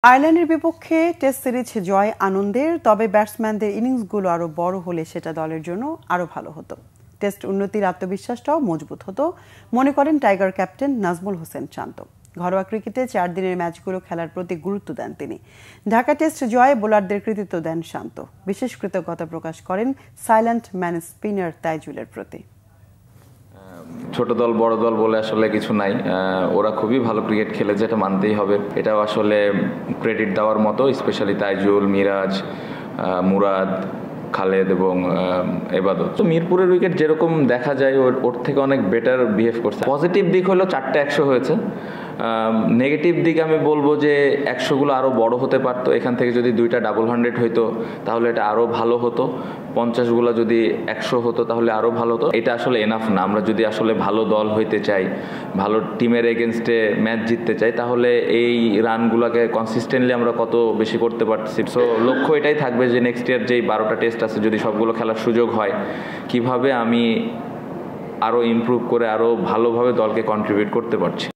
আয়ারল্যান্ডের বিপক্ষে test series জয় আনন্দের, তবে ব্যাটসম্যানদের ইনিংসগুলো আরও বড় হলে সেটা দলের জন্য আরও ভালো হতো। টেস্ট উন্নতির আত্মবিশ্বাসটাও মজবুত হতো মনে করেন টাইগার ক্যাপ্টেন নাজমুল হোসেন শান্ত। ঘরোয়া ক্রিকেটে 4 দিনের ম্যাচগুলো খেলার প্রতি গুরুত্ব দেন তিনি। ঢাকা টেস্ট জয়ে বোলারদের কৃতিত্ব দেন শান্ত। বিশেষ কৃতজ্ঞতা প্রকাশ করেন সাইলেন্ট ম্যান স্পিনার তাইজুলের প্রতি। ছোট দল বড় দল বলে আসলে কিছু নাই, ওরা খুবই ভালো ক্রিকেট খেলেছে, এটা মানতেই হবে। এটাও আসলে ক্রেডিট দেওয়ার মতো, স্পেশালি তাইজুল, মিরাজ, মুরাদ, খালেদ এবং এবাদত। তো মিরপুরের উইকেট যেরকম দেখা যায় ওর থেকে অনেক বেটার বিহেভ করছে। পজিটিভ দিক হলো 4টে 100 হয়েছে। নেগেটিভ দিক আমি বলবো যে 100গুলো আরও বড় হতে পারতো। এখান থেকে যদি 2টা ডাবল 100 হইতো তাহলে এটা আরও ভালো হতো। 50গুলো যদি 100 হতো তাহলে আরও ভালো হতো। এটা আসলে এনাফ না। আমরা যদি আসলে ভালো দল হইতে চাই, ভালো টিমের এগেনস্টে ম্যাচ জিততে চাই, তাহলে এই রানগুলোকে কনসিস্টেন্টলি আমরা কত বেশি করতে পারছি। সো লক্ষ্য এটাই থাকবে যে নেক্সট ইয়ার যেই 12টা টেস্ট আছে, যদি সবগুলো খেলার সুযোগ হয়, কিভাবে আমি আরও ইমপ্রুভ করে আরও ভালোভাবে দলকে কন্ট্রিবিউট করতে পারছি।